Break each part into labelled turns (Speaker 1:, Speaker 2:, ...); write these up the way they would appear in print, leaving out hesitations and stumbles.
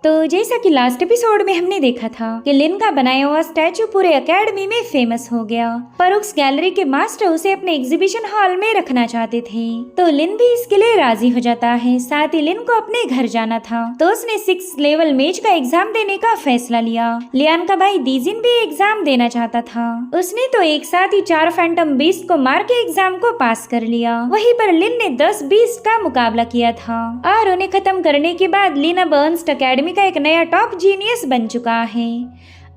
Speaker 1: तो जैसा कि लास्ट एपिसोड में हमने देखा था कि लिन का बनाया हुआ स्टैचू पूरे एकेडमी में फेमस हो गया, पर उस गैलरी के मास्टर उसे अपने एग्जीबिशन हॉल में रखना चाहते थे। तो लिन भी इसके लिए राजी हो जाता है। साथ ही लिन को अपने घर जाना था, तो उसने 6 लेवल मेज का एग्जाम देने का फैसला लिया। लियान का भाई दीजिन भी एग्जाम देना चाहता था। उसने तो एक साथ ही 4 फैंटम बीस्ट को मार के एग्जाम को पास कर लिया। वहीं पर लिन ने 10 बीस्ट का मुकाबला किया था और उन्हें खत्म करने के बाद लिन अब अर्न्स्ट एकेडमी का एक नया टॉप जीनियस बन चुका है।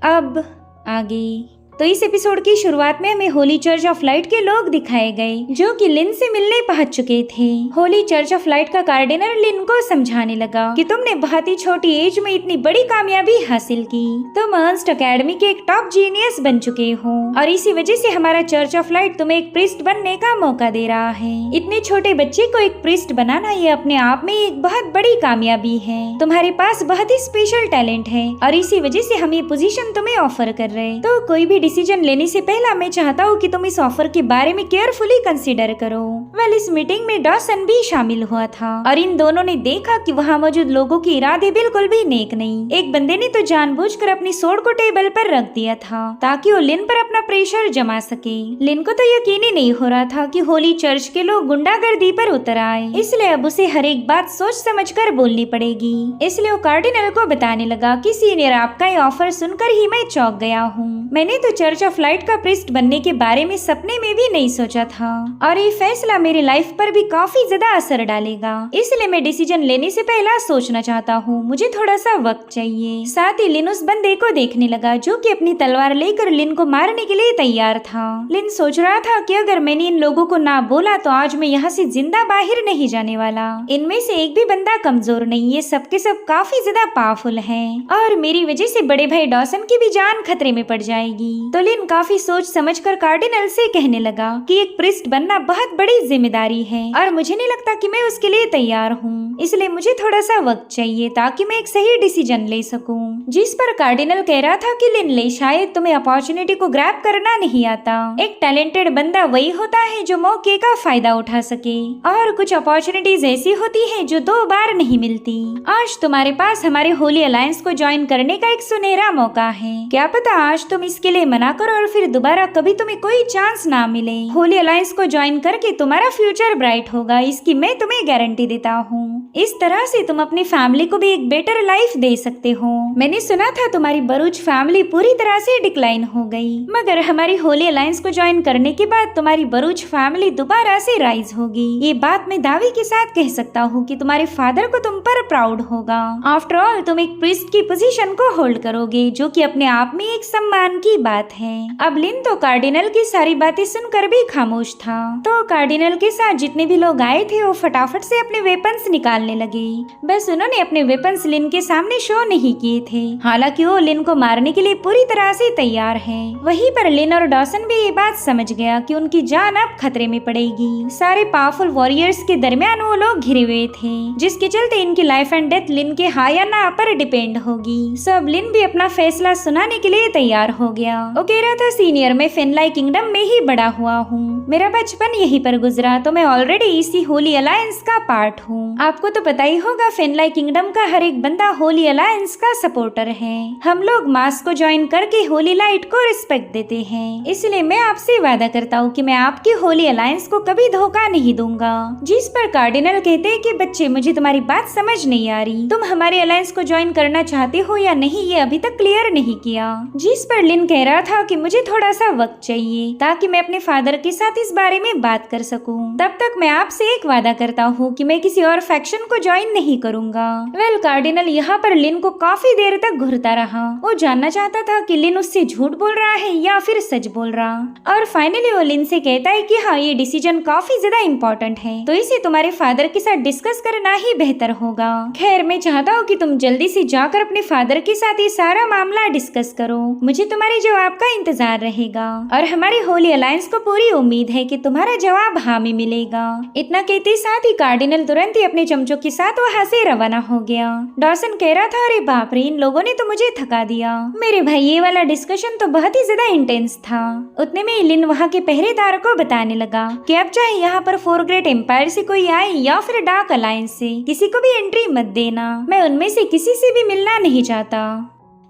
Speaker 1: अब आगे तो इस एपिसोड की शुरुआत में हमें होली चर्च ऑफ लाइट के लोग दिखाए गए जो कि लिन से मिलने पहुंच चुके थे। होली चर्च ऑफ लाइट का कार्डिनल लिन को समझाने लगा कि तुमने बहुत ही छोटी एज में इतनी बड़ी कामयाबी हासिल की, तुम अर्न्स्ट एकेडमी के एक टॉप जीनियस बन चुके हो और इसी वजह से हमारा चर्च ऑफ लाइट तुम्हें एक प्रीस्ट बनने का मौका दे रहा है। इतने छोटे बच्चे को एक प्रीस्ट बनाना ये अपने आप में एक बहुत बड़ी कामयाबी है। तुम्हारे पास बहुत ही स्पेशल टैलेंट है और इसी वजह से हम ये पोजीशन तुम्हें ऑफर कर रहे। तो कोई भी डिसीजन लेने से पहला मैं चाहता हूँ कि तुम इस ऑफर के बारे में केयरफुली कंसीडर करो। वेल, इस मीटिंग में डॉसन भी शामिल हुआ था और इन दोनों ने देखा कि वहाँ मौजूद लोगों के इरादे बिल्कुल भी नेक नहीं। एक बंदे ने तो जानबूझकर अपनी सोड को टेबल पर रख दिया था ताकि वो लिन पर अपना प्रेशर जमा सके। लिन को तो यकीन ही नहीं हो रहा था कि होली चर्च के लोग गुंडागर्दी पर उतर आए, इसलिए अब उसे हर एक बात सोच समझ कर बोलनी पड़ेगी। इसलिए वो कार्डिनल को बताने लगा कि सीनियर, आपका ये ऑफर सुनकर ही मैं चौंक गया हूँ। मैंने तो चर्च ऑफ लाइट का प्रीस्ट बनने के बारे में सपने में भी नहीं सोचा था और ये फैसला मेरी लाइफ पर भी काफी ज्यादा असर डालेगा, इसलिए मैं डिसीजन लेने से पहला सोचना चाहता हूँ। मुझे थोड़ा सा वक्त चाहिए। साथ ही लिन उस बंदे को देखने लगा जो कि अपनी तलवार लेकर लिन को मारने के लिए तैयार था। लिन सोच रहा था कि अगर मैंने इन लोगों को ना बोला तो आज मैं यहाँ से जिंदा बाहर नहीं जाने वाला। इनमें से एक भी बंदा कमजोर नहीं, ये सबके सब काफी ज्यादा पावरफुल है और मेरी वजह से बड़े भाई डॉसन की भी जान खतरे में पड़ जाएगी। तो लिन काफी सोच समझकर कार्डिनल से कहने लगा कि एक प्रीस्ट बनना बहुत बड़ी जिम्मेदारी है और मुझे नहीं लगता कि मैं उसके लिए तैयार हूँ, इसलिए मुझे थोड़ा सा वक्त चाहिए ताकि मैं एक सही डिसीजन ले सकूं। जिस पर कार्डिनल कह रहा था कि लिन ले, शायद तुम्हें अपॉर्चुनिटी को ग्रैब करना नहीं आता। एक टैलेंटेड बंदा वही होता है जो मौके का फायदा उठा सके और कुछ अपॉर्चुनिटीज ऐसी होती है जो 2 बार नहीं मिलती। आज तुम्हारे पास हमारे होली अलायंस को ज्वाइन करने का एक सुनहरा मौका है। क्या पता आज तुम इसके लिए मना करो और फिर दोबारा कभी तुम्हें कोई चांस ना मिले। होली अलायंस को ज्वाइन करके तुम्हारा फ्यूचर ब्राइट होगा, इसकी मैं तुम्हें गारंटी देता हूँ। इस तरह से तुम अपनी फैमिली को भी एक बेटर लाइफ दे सकते हो। मैंने सुना था तुम्हारी बरूच फैमिली पूरी तरह से डिक्लाइन हो गई, मगर हमारी होली अलायंस को ज्वाइन करने के बाद तुम्हारी बरूच फैमिली दोबारा से राइज होगी। ये बात मैं दावे के साथ कह सकता हूँ कि तुम्हारे फादर को तुम पर प्राउड होगा। आफ्टर ऑल तुम एक प्रीस्ट की पोजीशन को होल्ड करोगे, जो कि अपने आप में एक सम्मान की बात है। अब लिन तो कार्डिनल की सारी बातें सुनकर भी खामोश था। तो कार्डिनल के साथ जितने भी लोग आए थे वो फटाफट से अपने वेपन्स निकालने लगे। बस उन्होंने अपने वेपन्स लिन के सामने शो नहीं किए थे, हालांकि वो लिन को मारने के लिए पूरी तरह से तैयार है। वहीं पर लिन और डॉसन भी ये बात समझ गया कि उनकी जान अब खतरे में पड़ेगी। सारे पावरफुल वॉरियर्स के दरमियान वो लोग घिरे हुए थे, जिसके चलते इनकी लाइफ एंड डेथ लिन के हाँ या ना पर डिपेंड होगी। सब लिन भी अपना फैसला सुनाने के लिए तैयार हो गया। वो कह रहा था, सीनियर, मैं फेनलाई किंगडम में ही बड़ा हुआ हूँ, मेरा बचपन यहीं पर गुजरा, तो मैं ऑलरेडी इसी होली अलायंस का पार्ट हूँ। आपको तो पता ही होगा फेनलाई किंगडम का हर एक बंदा होली अलायंस का सपोर्टर है। हम लोग मास को ज्वाइन करके होली लाइट को रिस्पेक्ट देते हैं, इसलिए मैं आपसे वादा करता हूँ कि मैं आपकी होली अलायंस को कभी धोखा नहीं दूंगा। जिस पर कार्डिनल कहते हैं कि बच्चे, मुझे तुम्हारी बात समझ नहीं आ रही, तुम हमारे अलायंस को ज्वाइन करना चाहते हो या नहीं ये अभी तक क्लियर नहीं किया। जिस पर लिन कह रहा था कि मुझे थोड़ा सा वक्त चाहिए ताकि मैं अपने फादर के साथ इस बारे में बात कर सकूं। तब तक मैं आपसे एक वादा करता हूँ कि मैं किसी और फैक्शन को ज्वाइन नहीं करूंगा। वेल, कार्डिनल यहाँ पर लिन को काफी देर तक घूरता रहा। वो जानना चाहता था कि लिन उससे झूठ बोल रहा है या फिर सच बोल रहा, और फाइनली वो लिन से कहता है कि हाँ, ये डिसीजन काफी ज्यादा इम्पोर्टेंट है, तो इसे तुम्हारे फादर के साथ डिस्कस करना ही बेहतर होगा। खैर, मैं चाहता हूँ कि तुम जल्दी से जाकर अपने फादर के साथ ये सारा मामला डिस्कस करो। मुझे तुम्हारे जवाब का इंतजार रहेगा और हमारी होली अलायंस को पूरी उम्मीद उम्मीद है कि तुम्हारा जवाब हाँ में मिलेगा। इतना कहते साथ ही कार्डिनल तुरंत ही अपने चमचों के साथ वहाँ से रवाना हो गया। डॉसन कह रहा था, अरे बाप रे, इन लोगों ने तो मुझे थका दिया। मेरे भाई ये वाला डिस्कशन तो बहुत ही ज्यादा इंटेंस था। उतने में लिन वहाँ के पहरेदार को बताने लगा कि अब चाहे यहाँ पर 4 ग्रेट एम्पायर से कोई आए या फिर डार्क अलायंस से, किसी को भी एंट्री मत देना। मैं उनमें से किसी से भी मिलना नहीं चाहता।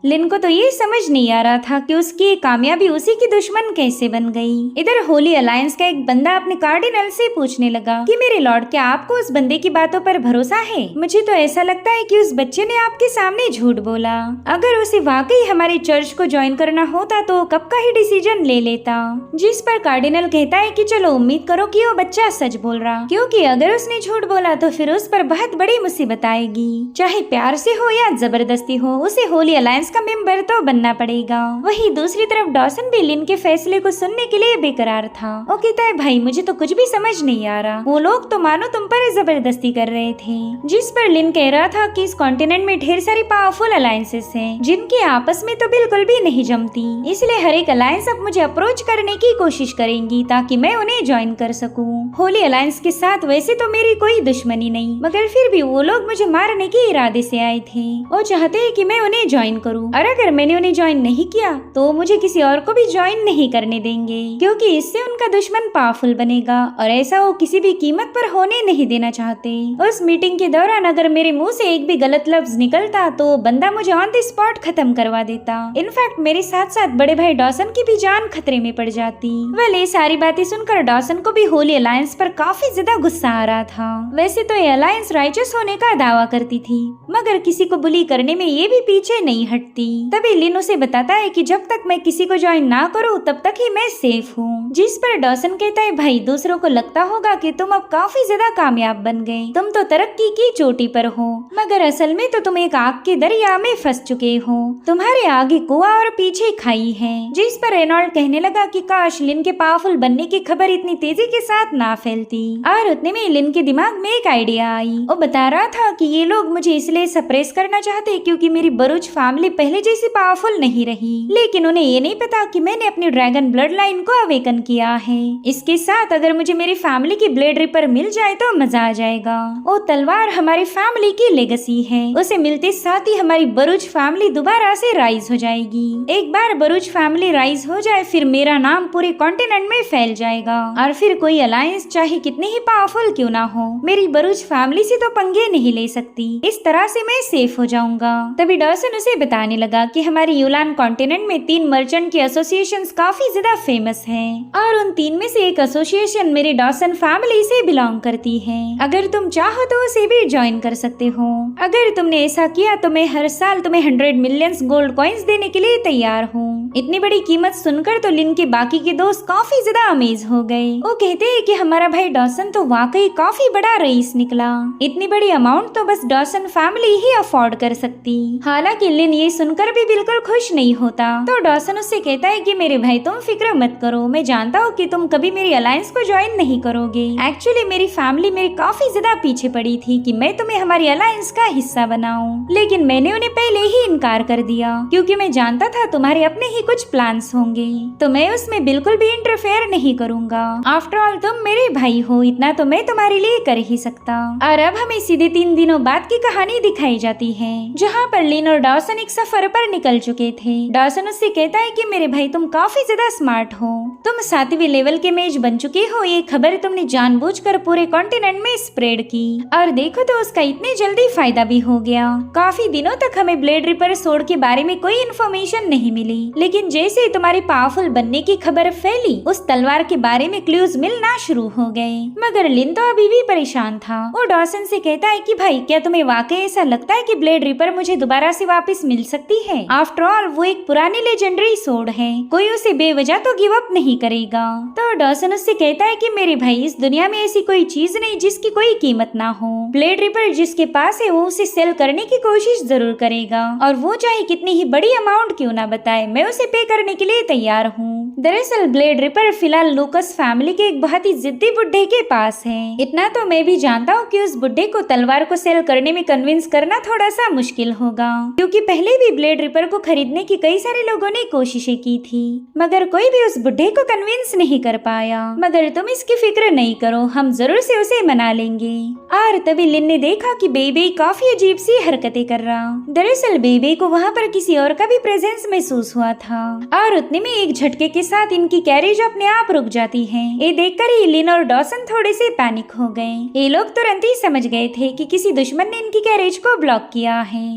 Speaker 1: लिन को तो ये समझ नहीं आ रहा था कि उसकी कामयाबी उसी की दुश्मन कैसे बन गई। इधर होली अलायंस का एक बंदा अपने कार्डिनल से पूछने लगा कि मेरे लॉर्ड, क्या आपको उस बंदे की बातों पर भरोसा है? मुझे तो ऐसा लगता है कि उस बच्चे ने आपके सामने झूठ बोला। अगर उसे वाकई हमारे चर्च को ज्वाइन करना होता तो कब का ही डिसीजन ले लेता। जिस पर कार्डिनल कहता है कि चलो उम्मीद करो कि वो बच्चा सच बोल रहा, क्योंकि अगर उसने झूठ बोला तो फिर उस पर बहुत बड़ी मुसीबत आएगी। चाहे प्यार से हो या जबरदस्ती हो, उसे होली अलायंस का मेंबर तो बनना पड़ेगा। वहीं दूसरी तरफ डॉसन भी लिन के फैसले को सुनने के लिए बेकरार था। वो कहता है, भाई मुझे तो कुछ भी समझ नहीं आ रहा, वो लोग तो मानो तुम पर जबरदस्ती कर रहे थे। जिस पर लिन कह रहा था कि इस कॉन्टिनेंट में ढेर सारी पावरफुल अलायंसेस हैं, जिनकी आपस में तो बिल्कुल भी नहीं जमती। इसलिए हर एक अलायंस अब मुझे अप्रोच करने की कोशिश करेंगी ताकि मैं उन्हें ज्वाइन कर सकूं। होली अलायंस के साथ वैसे तो मेरी कोई दुश्मनी नहीं, मगर फिर भी वो लोग मुझे मारने के इरादे से आए थे। वो चाहते हैं कि मैं उन्हें ज्वाइन करूं, और अगर मैंने उन्हें ज्वाइन नहीं किया तो मुझे किसी और को भी ज्वाइन नहीं करने देंगे, क्योंकि इससे उनका दुश्मन पावरफुल बनेगा और ऐसा वो किसी भी कीमत पर होने नहीं देना चाहते। उस मीटिंग के दौरान अगर मेरे मुंह से एक भी गलत लफ्ज निकलता तो बंदा मुझे ऑन द स्पॉट खत्म करवा देता। इनफैक्ट मेरे साथ साथ बड़े भाई डॉसन की भी जान खतरे में पड़ जाती। वेल, ये सारी बातें सुनकर डॉसन को भी होली अलायंस पर काफी ज्यादा गुस्सा आ रहा था। वैसे तो ये अलायंस राइचस होने का दावा करती थी, मगर किसी को बुली करने में ये भी पीछे नहीं हटती। तभी लिन उसे बताता है कि जब तक मैं किसी को ज्वाइन ना करूं तब तक ही मैं सेफ हूँ। जिस पर डॉसन कहता है, भाई दूसरों को लगता होगा कि तुम अब काफी ज्यादा कामयाब बन गए, तुम तो तरक्की की चोटी पर हो, मगर असल में तो तुम एक आग के दरिया में फंस चुके हो। तुम्हारे आगे कुआं और पीछे खाई है। जिस पर रेनॉल्ड कहने लगा कि काश लिन के पावरफुल बनने की खबर इतनी तेजी के साथ ना फैलती। और उतने में लिन के दिमाग में एक आइडिया आई। वो बता रहा था कि ये लोग मुझे इसलिए सप्रेस करना चाहते क्योंकि मेरी बरूच फैमिली पहले जैसी पावरफुल नहीं रही, लेकिन उन्हें ये नहीं पता कि मैंने अपनी ड्रैगन ब्लड लाइन को अवेकन किया है। इसके साथ अगर मुझे मेरी फैमिली की ब्लेड रिपर मिल जाए तो मजा आ जाएगा। वो तलवार हमारी फैमिली की लेगेसी है, उसे मिलते साथ ही हमारी बरूच फैमिली दोबारा से राइज हो जाएगी। एक बार बरूच फैमिली राइज हो जाए फिर मेरा नाम पूरे कॉन्टिनेंट में फैल जाएगा, और फिर कोई अलायंस चाहे कितनी ही पावरफुल क्यों ना हो, मेरी बरूच फैमिली से तो पंगे नहीं ले सकती। इस तरह से मैं सेफ हो जाऊंगा। तभी डॉसन उसे बताने लगा कि हमारे यूलान कॉन्टिनेंट में 3 मर्चेंट की एसोसिएशन काफी ज्यादा फेमस हैं, और उन 3 में से एक एसोसिएशन मेरी डॉसन फैमिली से बिलोंग करती है। अगर तुम चाहो तो उसे भी ज्वाइन कर सकते हो। अगर तुमने ऐसा किया तो मैं हर साल तुम्हें 100 मिलियन गोल्ड कॉइन्स देने के लिए तैयार हूँ। इतनी बड़ी कीमत सुनकर तो लिन के बाकी के दोस्त काफी ज्यादा अमेज हो गए। वो कहते हैं कि हमारा भाई डॉसन तो वाकई काफी बड़ा रईस निकला। इतनी बड़ी अमाउंट तो बस डॉसन फैमिली ही अफोर्ड कर सकती। हालांकि लिन ये सुनकर भी बिल्कुल खुश नहीं होता। तो डॉसन उससे कहता है कि मेरे भाई तुम फिक्र मत करो, मैं जानता हूँ कि तुम कभी मेरी अलायंस को ज्वाइन नहीं करोगे। एक्चुअली मेरी फैमिली मेरे काफी ज्यादा पीछे पड़ी थी कि मैं तुम्हें हमारी अलायंस का हिस्सा बनाऊं, लेकिन मैंने उन्हें पहले ही इनकार कर दिया क्योंकि मैं जानता था तुम्हारे अपने ही कुछ प्लान्स होंगे, तो मैं उसमें बिल्कुल भी इंटरफेयर नहीं करूंगा। आफ्टर ऑल तुम मेरे भाई हो, इतना तो मैं तुम्हारे लिए कर ही सकता। और अब हमें सीधे 3 दिनों बाद की कहानी दिखाई जाती है, जहाँ पर लिन और डॉसन एक सफर पर निकल चुके थे। डॉसन उससे कहता है कि मेरे भाई तुम काफी ज्यादा स्मार्ट हो, तुम 7वीं लेवल के मेज बन चुके हो। ये खबर तुमने जानबूझकर पूरे कॉन्टिनेंट में स्प्रेड की, और देखो तो उसका इतने जल्दी फायदा भी हो गया। काफी दिनों तक हमें ब्लेड रिपर सोर्ड के बारे में कोई इन्फॉर्मेशन नहीं मिली, लेकिन जैसे तुम्हारी पावरफुल बनने की खबर फैली, उस तलवार के बारे में क्लूज मिलना शुरू हो गए। मगर लिन तो अभी भी परेशान था। वो डॉसन से कहता है कि भाई क्या तुम्हें वाकई ऐसा लगता है कि ब्लेड रिपर मुझे दोबारा से वापस मिल सकती है? आफ्टर ऑल वो एक पुरानी लेजेंडरी सोर्ड है, कोई उसे बेवजह तो गिव अप नहीं करेगा। तो डॉसन उससे कहता है कि मेरे भाई इस दुनिया में ऐसी कोई चीज नहीं जिसकी कोई कीमत ना हो। ब्लेड रिपर जिसके पास है वो उसे सेल करने की कोशिश जरूर करेगा, और वो चाहे कितनी ही बड़ी अमाउंट क्यों ना बताए, मैं उसे पे करने के लिए तैयार हूँ। दरअसल ब्लेड रिपर फिलहाल लूकस फैमिली के एक बहुत ही जिद्दी बुड्ढे के पास है। इतना तो मैं भी जानता हूँ कि उस बुड्ढे को तलवार को सेल करने में कन्विंस करना थोड़ा सा मुश्किल होगा, क्योंकि पहले भी ब्लेड रिपर को खरीदने की कई सारे लोगों ने कोशिशें की थी, मगर कोई भी उस बुड्ढे को कन्विंस नहीं कर पाया। मगर तुम इसकी फिक्र नहीं करो, हम जरूर से उसे मना लेंगे। और तभी लिन ने देखा कि बेबी काफी अजीब सी हरकतें कर रहा। दरअसल बेबी को वहाँ पर किसी और का भी प्रेजेंस महसूस हुआ था और उतने में एक झटके के साथ इनकी कैरेज अपने आप रुक जाती है। ये देखकर ही लिन और डॉसन थोड़े से पैनिक हो गए। ये लोग तुरंत ही समझ गए थे कि किसी दुश्मन ने इनकी कैरेज को ब्लॉक किया है।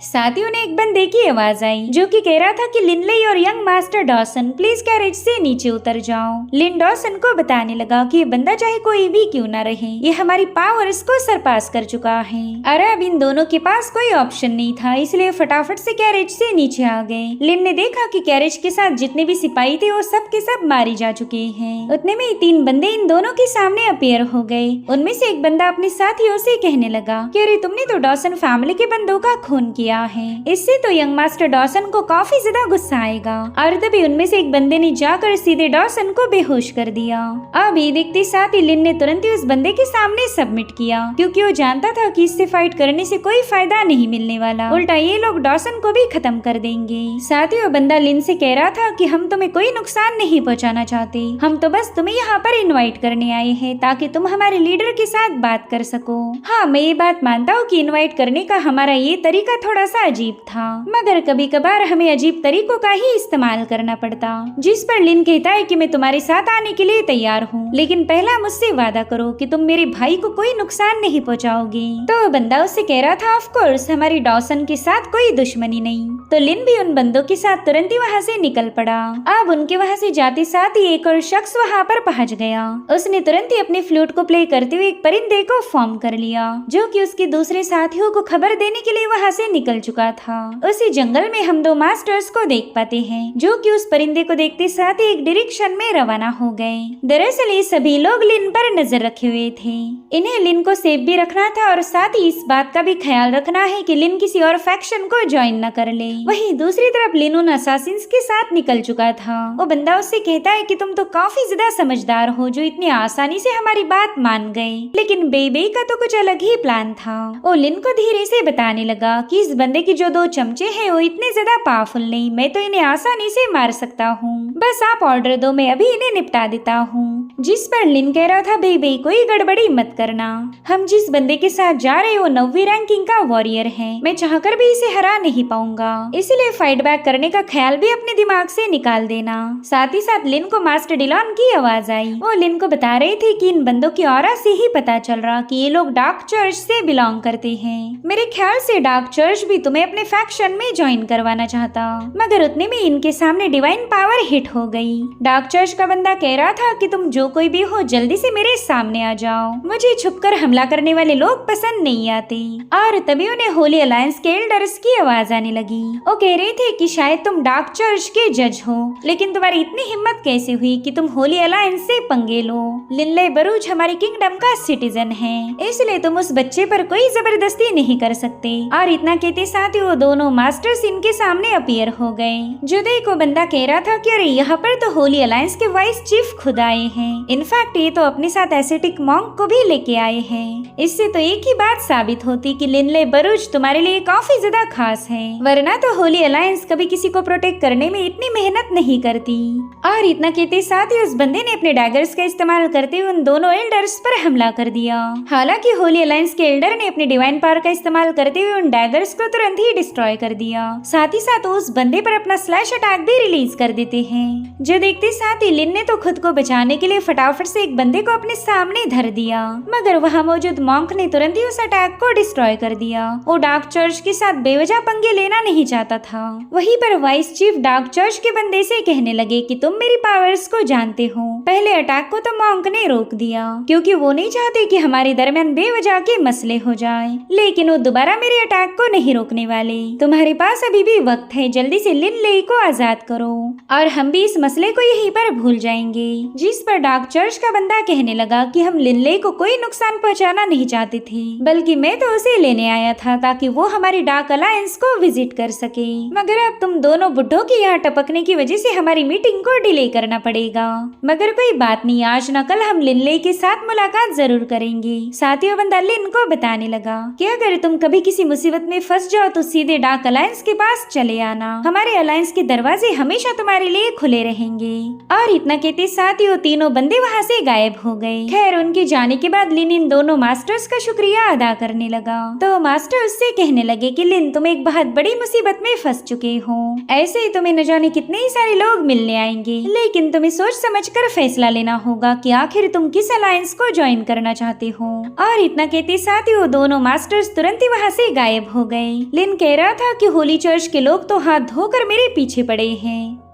Speaker 1: साथ ही उन्हें एक बंदे की आवाज आई जो कि कह रहा था कि लिनले और young master Dawson please carriage से नीचे उतर जाओ। लिन डॉसन को बताने लगा कि ये बंदा चाहे कोई भी क्यों न रहे, ये हमारी पावर्स को सरपास कर चुका है। अरे अब इन दोनों के पास कोई ऑप्शन नहीं था, इसलिए फटाफट से कैरेज से नीचे आ गए। लिन ने देखा कि कैरेज के साथ जितने भी सिपाही थे वो सब के सब मारे जा चुके हैं। उतने में 3 बंदे इन दोनों के सामने अपीयर हो गए। उनमें से एक बंदा अपने साथियों से कहने लगा कि अरे तुमने तो डॉसन फैमिली के बंदों का खून किया है। इससे तो यंग मास्टर डॉसन को काफी ज्यादा गुस्सा आएगा। और तभी उनमें से एक बंदे ने जाकर सीधे डॉसन को बेहोश कर दिया। अब ये देखते साथ ही लिन ने तुरंत ही उस बंदे के सामने सबमिट किया, क्योंकि वो जानता था कि इससे फाइट करने से कोई फायदा नहीं मिलने वाला, उल्टा ये लोग डॉसन को भी खत्म कर देंगे। साथ ही वो बंदा लिन से कह रहा था कि हम तुम्हें कोई नुकसान नहीं पहुंचाना चाहते, हम तो बस तुम्हें यहाँ पर इनवाइट करने आए हैं ताकि तुम हमारे लीडर के साथ बात कर सको। हाँ, मैं ये बात मानता हूँ कि इनवाइट करने का हमारा ये तरीका थोड़ा सा अजीब था, मगर कभी कभार हमें अजीब तरीकों का ही इस्तेमाल करना पड़ता। जिस पर लिन कहता है कि मैं तुम्हारे साथ आने के लिए तैयार हूँ, लेकिन पहला मुझसे वादा करो कि तुम मेरे भाई को कोई नुकसान नहीं पहुँचाओगे। तो बंदा उससे कह रहा था ऑफ कोर्स हमारी डॉसन के साथ कोई दुश्मनी नहीं। तो लिन भी उन बंदों के साथ तुरंत ही वहाँ से निकल पड़ा। अब उनके वहाँ से जाते साथ ही एक और शख्स वहाँ पर पहुँच गया। उसने तुरंत ही अपने फ्लूट को प्ले करते हुए एक परिंदे को फॉर्म कर लिया, जो कि उसके दूसरे साथियों को खबर देने के लिए वहाँ से निकल चुका था। उसी जंगल में हम 2 मास्टर्स को देख पाते हैं, जो कि उस परिंदे को देखते साथ ही एक डायरेक्शन में रवाना हो गए। दरअसल ये सभी लोग लिन पर नजर रखे हुए थे। इन्हें लिन को सेफ भी रखना था और साथ ही इस बात का भी ख्याल रखना है कि लिन किसी और फैक्शन को ज्वाइन न कर ले। वहीं दूसरी तरफ लिन उन असासिन्स के साथ निकल चुका था। वो बंदा उससे कहता है कि तुम तो काफी ज्यादा समझदार हो जो इतनी आसानी से हमारी बात मान गए, लेकिन बेबी का तो कुछ अलग ही प्लान था। वो लिन को धीरे से बताने लगा कि इस बंदे की जो 2 चमचे हैं वो इतने ज्यादा पावरफुल नहीं, मैं तो इन्हें आसानी से मार सकता हूँ, बस आप ऑर्डर दो, मैं अभी इन्हें निपटा देता हूँ। जिस पर लिन कह रहा था बेबी कोई गड़बड़ी मत करना, हम जिस बंदे के साथ जा रहे वो 9वीं रैंकिंग का वॉरियर है, मैं चाहकर भी इसे हरा नहीं पाऊंगा, इसलिए फाइट बैक करने का ख्याल भी अपने दिमाग से निकाल देना। साथ ही साथ लिन को मास्टर डिलॉन की आवाज आई। वो लिन को बता रहे थे कि इन बंदों की ऑरा से ही पता चल रहा कि ये लोग डार्क चर्च से बिलोंग करते हैं। मेरे ख्याल से डार्क चर्च भी तुम्हें अपने फैक्शन में ज्वाइन करवाना चाहता, मगर उतने में इनके सामने डिवाइन पावर हिट हो गई। डार्क चर्च का बंदा कह रहा था कि तुम जो कोई भी हो जल्दी से मेरे सामने आ जाओ, मुझे छुपकर हमला करने वाले लोग पसंद नहीं आते। और तभी उन्हें होली अलायंस के एल्डर्स की आवाज आने लगी। वो कह रहे थे कि शायद तुम डार्क चर्च के जज हो, लेकिन तुम्हारी इतनी हिम्मत कैसे हुई कि तुम होली अलायंस से पंगे लो। लिनले बरूज हमारी किंगडम का सिटीजन है, इसलिए तुम उस बच्चे पर कोई जबरदस्ती नहीं कर सकते। और इतना कहते साथ ही वो दोनों मास्टर्स इनके सामने अपीयर हो गए। जुदे को बंदा कह रहा था कि अरे यहाँ पर तो होली अलायंस के वाइस चीफ खुद आए हैं, इनफैक्ट ये तो अपने साथ एसेटिक मॉन्क को भी लेके आए हैं। इससे तो एक ही बात साबित होती कि लिनले बरूज तुम्हारे लिए काफी ज्यादा खास है, वरना तो होली अलायंस कभी किसी को प्रोटेक्ट करने में इतनी मेहनत नहीं करती। और इतना कहते साथ ही उस बंदे ने अपने डैगर्स का इस्तेमाल करते हुए उन दोनों एल्डर्स पर हमला कर दिया। हालांकि होली अलायंस के एल्डर ने अपने डिवाइन पावर का इस्तेमाल करते हुए उन डैगर्स को तुरंत ही डिस्ट्रॉय कर दिया। साथ ही साथ उस बंदे पर अपना स्लैश अटैक भी रिलीज कर देते हैं, जो देखते साथ ही लिन ने तो खुद को बचाने के लिए फटाफट से एक बंदे को अपने सामने धर दिया, मगर वहाँ मौजूद मॉन्क ने तुरंत ही उस अटैक को डिस्ट्रॉय कर दिया। वो डार्क चर्च के साथ बेवजह पंगे लेना नहीं चाहता था। वहीं पर वाइस चीफ डार्क चर्च के बंदे से कहने लगे कि तुम मेरी पावर्स को जानते हो। पहले अटैक को तो मॉन्क ने रोक दिया, क्योंकि वो नहीं चाहते कि हमारे दरमियान बेवजह के मसले हो जाए, लेकिन वो दोबारा मेरे अटैक को नहीं रोकने वाले। तुम्हारे पास अभी भी वक्त है, जल्दी से लिन ले को आजाद करो और हम भी भी इस मसले को यहीं पर भूल जाएंगे। जिस पर डार्क चर्च का बंदा कहने लगा कि हम लिनले को कोई नुकसान पहुंचाना नहीं चाहते थे, बल्कि मैं तो उसे लेने आया था ताकि वो हमारी डार्क अलायंस को विजिट कर सके। मगर अब तुम दोनों बुड्ढों की यहाँ टपकने की वजह से हमारी मीटिंग को डिले करना पड़ेगा। मगर कोई बात नहीं, आज न कल हम लिनले के साथ मुलाकात जरूर करेंगे। साथियों, बंदा लिन को बताने लगा कि अगर तुम कभी किसी मुसीबत में फंस जाओ तो सीधे डार्क अलायंस के पास चले आना। हमारे अलायंस के दरवाजे हमेशा तुम्हारे लिए खुले रहेंगे। और इतना कहते साथियों तीनों बंदे वहाँ से गायब हो गए। खैर, उनके जाने के बाद लिन इन दोनों मास्टर्स का शुक्रिया अदा करने लगा। तो मास्टर उससे कहने लगे कि लिन, तुम एक बहुत बड़ी मुसीबत में फंस चुके हो। ऐसे ही तुम्हें न जाने कितने ही सारे लोग मिलने आएंगे, लेकिन तुम्हें सोच समझकर फैसला लेना होगा कि आखिर तुम किस अलायंस को ज्वाइन करना चाहते हो। और इतना कहते साथियों दोनों मास्टर्स तुरंत ही वहाँ से गायब हो गए। लिन कह रहा था कि होली चर्च के लोग तो हाथ धोकर मेरे पीछे पड़े हैं।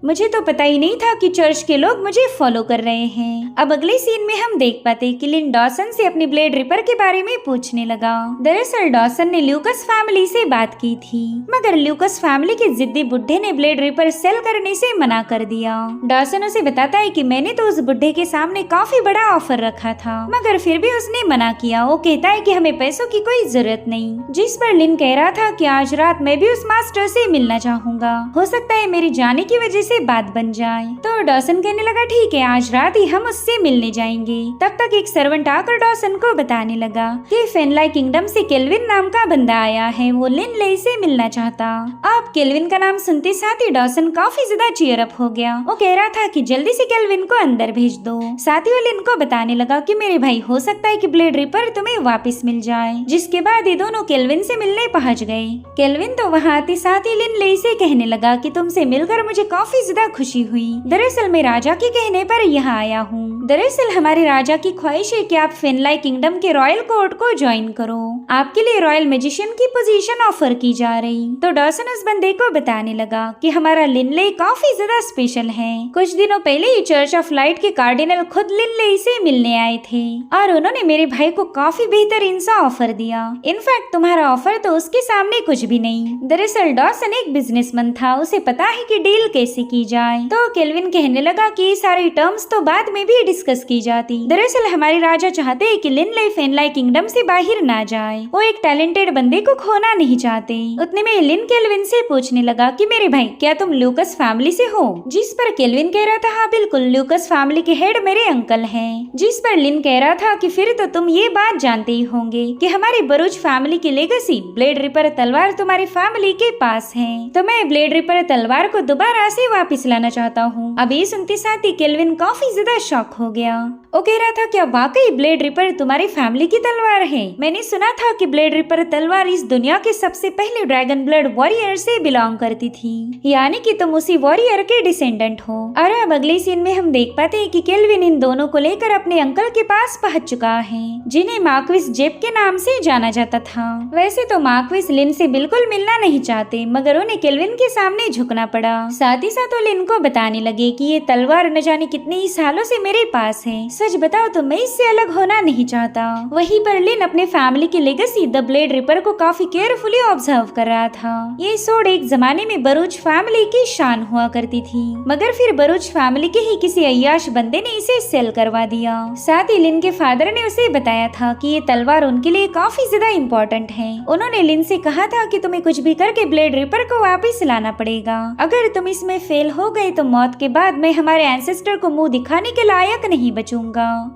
Speaker 1: मुझे तो पता ही नहीं था कि चर्च के लोग मुझे फॉलो कर रहे हैं। अब अगले सीन में हम देख पाते कि लिन डॉसन से अपनी ब्लेड रिपर के बारे में पूछने लगा। दरअसल डॉसन ने ल्यूकस फैमिली से बात की थी, मगर ल्यूकस फैमिली के जिद्दी बुड्ढे ने ब्लेड रिपर सेल करने से मना कर दिया। डॉसन उसे बताता है कि मैंने तो उस बुड्ढे के सामने काफी बड़ा ऑफर रखा था, मगर फिर भी उसने मना किया। वो कहता है कि हमें पैसों की कोई जरूरत नहीं। जिस पर लिन कह रहा था कि आज रात मैं भी उस मास्टर से मिलना चाहूंगा, हो सकता है मेरी जाने की वजह से बात बन जाए। तो डॉसन कहने लगा ठीक है, आज रात ही हम उससे मिलने जाएंगे। तब तक एक सर्वेंट आकर डॉसन को बताने लगा कि फेनलाई किंगडम से केल्विन नाम का बंदा आया है, वो लिनले से मिलना चाहता। अब केल्विन का नाम सुनते साथ ही डॉसन काफी ज्यादा चीयर अप हो गया। वो कह रहा था कि जल्दी से केल्विन को अंदर भेज दो। साथ ही वो लिन को बताने लगा कि मेरे भाई, हो सकता है कि ब्लेड रिपर तुम्हें वापस मिल जाए। जिसके बाद ये दोनों केल्विन से मिलने पहुंच गए। केल्विन तो वहाँ आते साथ ही लिनले से कहने लगा कि तुमसे मिलकर मुझे काफी ज्यादा खुशी हुई। दरअसल मैं राजा के कहने पर यहाँ आया हूँ। दरअसल हमारे राजा की ख्वाहिश है कि आप फेनलाई किंगडम के रॉयल कोर्ट को ज्वाइन करो। आपके लिए रॉयल मैजिशियन की पोजीशन ऑफर की जा रही। तो डॉसन उस बंदे को बताने लगा कि हमारा लिनले काफी ज्यादा स्पेशल है। कुछ दिनों पहले ही चर्च ऑफ लाइट के कार्डिनल खुद लिनले से मिलने आए थे और उन्होंने मेरे भाई को काफी बेहतरीन सा ऑफर दिया। इनफैक्ट तुम्हारा ऑफर तो उसके सामने कुछ भी नहीं। दरअसल डॉसन एक बिजनेसमैन था, उसे पता है कि डील कैसे की जाए। तो केल्विन कहने लगा कि ये सारी टर्म्स तो बाद में भी डिस्कस की जाती। दरअसल हमारे राजा चाहते हैं कि लिनले फेनलाई किंगडम से बाहर ना जाए। वो एक टैलेंटेड बंदे को खोना नहीं चाहते। उतने में लिन केल्विन से पूछने लगा कि मेरे भाई, क्या तुम ल्यूकस फैमिली से हो? जिस पर केल्विन कह रहा था हाँ बिल्कुल, ल्यूकस फैमिली के हेड मेरे अंकल हैं। जिस पर लिन कह रहा था कि फिर तो तुम ये बात जानते ही होंगे कि हमारी बरूच फैमिली की लेगेसी ब्लेड रिपर तलवार तुम्हारी फैमिली के पास है। तो मैं ब्लेड रिपर तलवार को दोबारा से वापिस लाना चाहता हूँ। अब ये सुनते साथ ही केल्विन काफी ज्यादा शॉक हो गया। वो कह रहा था क्या वाकई ब्लेड रिपर तुम्हारी फैमिली की तलवार है? मैंने सुना था कि ब्लेड रिपर तलवार इस दुनिया के सबसे पहले ड्रैगन ब्लड वॉरियर से बिलोंग करती थी, यानी कि तुम उसी वॉरियर के डिसेंडेंट हो। और अब अगले सीन में हम देख पाते हैं कि केल्विन इन दोनों को लेकर अपने अंकल के पास पहुंच चुका है, जिन्हें मार्क्विस जेब के नाम से जाना जाता था। वैसे तो मार्क्विस लिन से बिल्कुल मिलना नहीं चाहते, मगर उन्हें केल्विन के सामने झुकना पड़ा। साथ ही साथ वो लिन को बताने लगे कि ये तलवार न जाने कितने ही सालों से मेरे पास है। सच बताओ तो मैं इससे अलग होना नहीं चाहता। वहीं पर लिन अपने फैमिली की लेगेसी द ब्लेड रिपर को काफी केयरफुली ऑब्जर्व कर रहा था। ये सोड एक जमाने में बरूच फैमिली की शान हुआ करती थी, मगर फिर बरूच फैमिली के ही किसी अय्याश बंदे ने इसे सेल करवा दिया। साथ ही लिन के फादर ने उसे बताया था कि ये तलवार उनके लिए काफी ज्यादा इम्पोर्टेंट है। उन्होंने लिन से कहा था कि तुम्हें कुछ भी करके ब्लेड रिपर को वापस लाना पड़ेगा। अगर तुम इसमें फेल हो गए तो मौत के बाद मैं हमारे एंसेस्टर को मुंह दिखाने के लायक नहीं बचूंगा।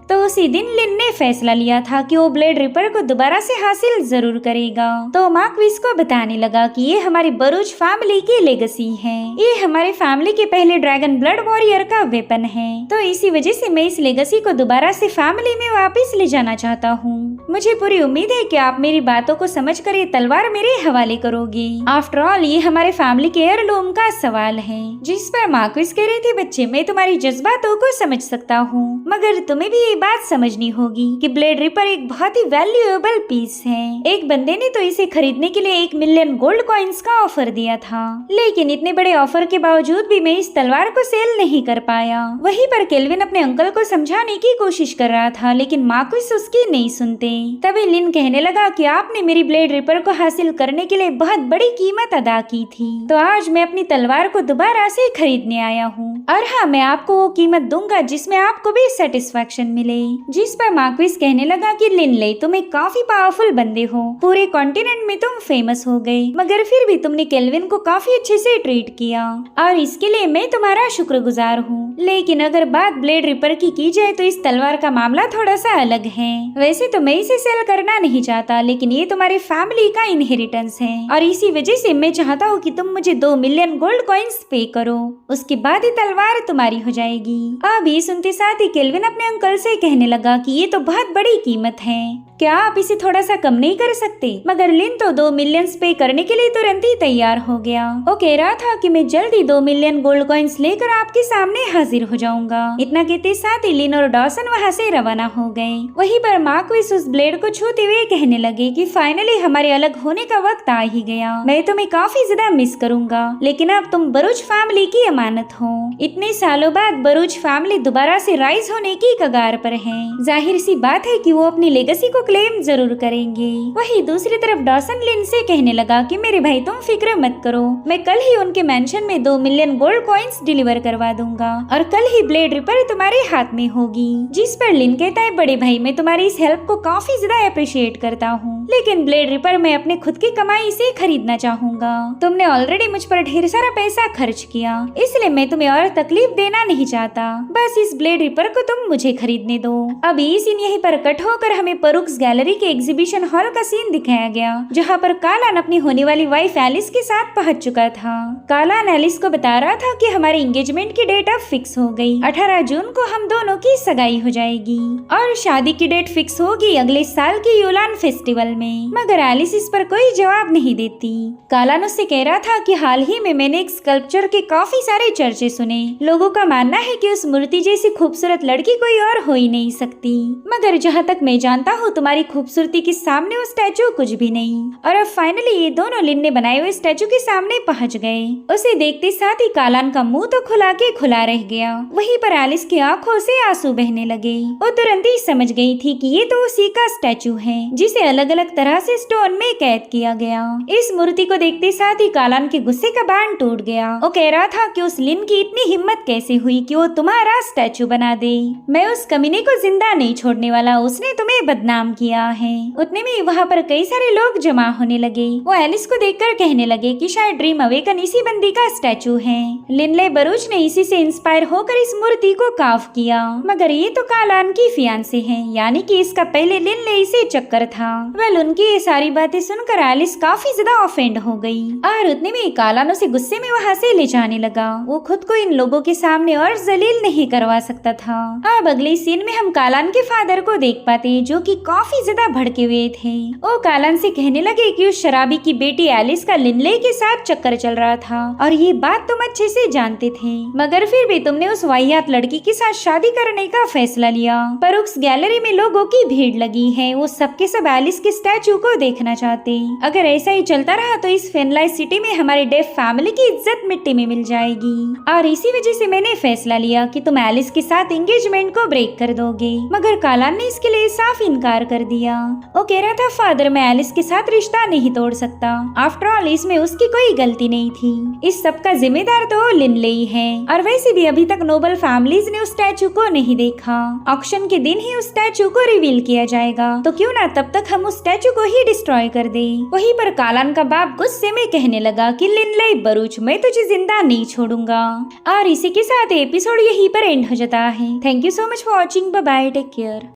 Speaker 1: तो उसी दिन लिन ने फैसला लिया था कि वो ब्लेड रिपर को दोबारा से हासिल जरूर करेगा। तो मार्क्विस को बताने लगा कि ये हमारी बरूच फैमिली की लेगेसी है, ये हमारे फैमिली के पहले ड्रैगन ब्लड वॉरियर का वेपन है। तो इसी वजह से मैं इस लेगेसी को दोबारा से फैमिली में वापस ले जाना चाहता हूँ। मुझे पूरी उम्मीद है कि आप मेरी बातों को समझकर ये तलवार मेरे हवाले करोगे। आफ्टर ऑल ये हमारे फैमिली के हेयरलूम का सवाल है। जिस पर मार्क्विस कह रही थी, बच्चे मैं तुम्हारी जज्बातों को समझ सकता हूँ, मगर तुम्हें भी ये बात समझनी होगी कि ब्लेड रिपर एक बहुत ही वैल्यूएबल पीस है। एक बंदे ने तो इसे खरीदने के लिए 1 मिलियन गोल्ड कॉइन्स का ऑफर दिया था, लेकिन इतने बड़े ऑफर के बावजूद भी मैं इस तलवार को सेल नहीं कर पाया। वहीं पर केल्विन अपने अंकल को समझाने की कोशिश कर रहा था, लेकिन मार्कस उसकी नहीं सुनते। तभी लिन कहने लगा कि आपने मेरी ब्लेड रिपर को हासिल करने के लिए बहुत बड़ी कीमत अदा की थी, तो आज मैं अपनी तलवार को दोबारा से खरीदने आया हूँ। और हाँ, मैं आपको वो कीमत दूंगा जिसमें आपको भी सेटिस्फेक्शन मिले। जिस पर मार्कस कहने लगा कि लिनले, तुम एक काफी पावरफुल बंदे हो, पूरे कॉन्टिनेंट में तुम फेमस हो गए, मगर फिर भी तुमने केल्विन को काफी अच्छे से ट्रीट किया और इसके लिए मैं तुम्हारा शुक्रगुजार हूँ। लेकिन अगर बात ब्लेड रिपर की जाए तो इस तलवार का मामला थोड़ा सा अलग है। वैसे तो मैं इसे सेल करना नहीं चाहता, लेकिन ये तुम्हारी फैमिली का इनहेरिटेंस है और इसी वजह से मैं चाहता हूँ कि तुम मुझे 2 मिलियन गोल्ड कॉइन्स पे करो, उसके बाद ही तलवार तुम्हारी हो जाएगी। अभी सुनते साथ ही केल्विन अपने अंकल से कहने लगा कि ये तो बहुत बड़ी कीमत है, क्या आप इसे थोड़ा सा कम नहीं कर सकते? मगर लिन तो 2 मिलियन पे करने के लिए तुरंत ही तैयार हो गया। वो कह रहा था कि मैं जल्दी 2 मिलियन गोल्ड कॉइन्स लेकर आपके सामने हाजिर हो जाऊंगा। इतना कहते साथ ही लिन और डॉसन वहाँ से रवाना हो गए। वहीं पर मार्कस उस ब्लेड को छूते हुए कहने लगे कि फाइनली हमारे अलग होने का वक्त आ ही गया। मैं तुम्हें काफी ज्यादा मिस करूंगा, लेकिन अब तुम बरूच फैमिली की अमानत हो। इतने सालों बाद बरूच फैमिली दोबारा से राइज होने की कगार पर है। जाहिर सी बात है कि वो अपनी लेगेसी को क्लेम जरूर करेंगे। वहीं दूसरी तरफ डॉसन लिन से कहने लगा कि मेरे भाई तुम फिक्र मत करो, मैं कल ही उनके मेंशन में 2 मिलियन गोल्ड कॉइन्स डिलीवर करवा दूंगा और कल ही ब्लेड रिपर तुम्हारे हाथ में होगी। जिस पर लिन कहता है, बड़े भाई मैं तुम्हारी इस हेल्प को काफी ज्यादा अप्रिशिएट करता हूँ, लेकिन ब्लेड रिपर मैं अपने खुद की कमाई से खरीदना चाहूंगा। तुमने ऑलरेडी मुझ पर ढेर सारा पैसा खर्च किया, इसलिए मैं तुम्हें और तकलीफ देना नहीं चाहता। बस इस ब्लेड रिपर को तुम मुझे खरीदने दो। अभी सीन यहीं पर कट होकर हमें परुक्स गैलरी के एग्जीबिशन हॉल का सीन दिखाया गया, जहाँ पर कालान अपनी होने वाली वाइफ एलिस के साथ पहुंच चुका था। कालान एलिस को बता रहा था कि हमारी एंगेजमेंट की डेट अब फिक्स हो गई, 18 जून को हम दोनों की सगाई हो जाएगी और शादी की डेट फिक्स होगी अगले साल की यूलान फेस्टिवल में। मगर एलिस इस पर कोई जवाब नहीं देती। कालान उससे कह रहा था कि हाल ही में मैंने एक स्कल्पचर के काफी सारे चर्चे सुने। लोगों का मानना है कि उस मूर्ति जैसी खूबसूरत लड़की कोई और हो ही नहीं सकती, मगर जहाँ तक मैं जानता हूँ तुम्हारी खूबसूरती के सामने वो स्टैचू कुछ भी नहीं। और अब फाइनली ये दोनों लिन ने बनाए हुए स्टैचू के सामने पहुंच गए। उसे देखते साथ ही कालान का मुंह तो खुला के खुला रह गया। वहीं पर एलिस की आंखों से आंसू बहने लगे। वो तुरंत ही समझ गई थी कि ये तो उसी का स्टैचू है जिसे अलग अलग तरह से स्टोन में कैद किया गया। इस मूर्ति को देखते साथ ही कालान के गुस्से का बांध टूट गया। वो कह रहा था कि उस लिन की इतनी हिम्मत कैसे हुई कि वो तुम्हारा स्टैचू बना दे। मैं उस कमीने को जिंदा नहीं छोड़ने वाला, उसने तुम्हें बदनाम किया है। उतने में वहाँ पर कई सारे लोग जमा होने लगे। वो एलिस को देखकर कहने लगे कि शायद ड्रीम अवेकन इसी बंदी का स्टैचू है। लिनले बरूच ने इसी से इंस्पायर होकर इस मूर्ति को काफ किया, मगर ये तो कालान की फियांसे है, यानी कि इसका पहले लिनले इसे चक्कर था। वेल, उनकी ये सारी बातें सुनकर एलिस काफी ज्यादा ऑफेंड हो गई और उतने में कालान उसे गुस्से में वहाँ से ले जाने लगा। वो खुद को इन लोगों के सामने और जलील नहीं करवा सकता था। अब अगले सीन में हम कालान के फादर को देख पाते, जो कि काफी ज्यादा भड़के हुए थे। वो कालान से कहने लगे कि उस शराबी की बेटी एलिस का लिनले के साथ चक्कर चल रहा था और ये बात तुम अच्छे से जानते थे, मगर फिर भी तुमने उस वाहियात लड़की के साथ शादी करने का फैसला लिया। परुक्स गैलरी में लोगों की भीड़ लगी है, वो सबके सब एलिस के स्टैचू को देखना चाहते। अगर ऐसा ही चलता रहा तो इस फेनलाइज सिटी में हमारी डेफ फैमिली की इज्जत मिट्टी में मिल जाएगी और इसी वजह से मैंने फैसला लिया कि तुम एलिस के साथ एंगेजमेंट को ब्रेक कर दोगे। मगर कालान ने इसके लिए साफ इनकार कर दिया। वो कह रहा था, फादर मैं एलिस के साथ रिश्ता नहीं तोड़ सकता, आफ्टर ऑल इसमें उसकी कोई गलती नहीं थी, इस सब का जिम्मेदार तो लिनले ही है। और वैसे भी अभी तक नोबल फैमिलीज ने उस स्टैचू को नहीं देखा। ऑक्शन के दिन ही उस स्टैचू को रिवील किया जाएगा, तो क्यों ना तब तक हम उस स्टैचू को ही डिस्ट्रॉय कर दे। वहीं पर कालान का बाप गुस्से में कहने लगा कि लिनले बरूच मैं तुझे जिंदा नहीं छोड़ूंगा। और इसी के साथ एपिसोड यहीं पर एंड हो जाता है। Thank you so much for watching. Bye bye, take care.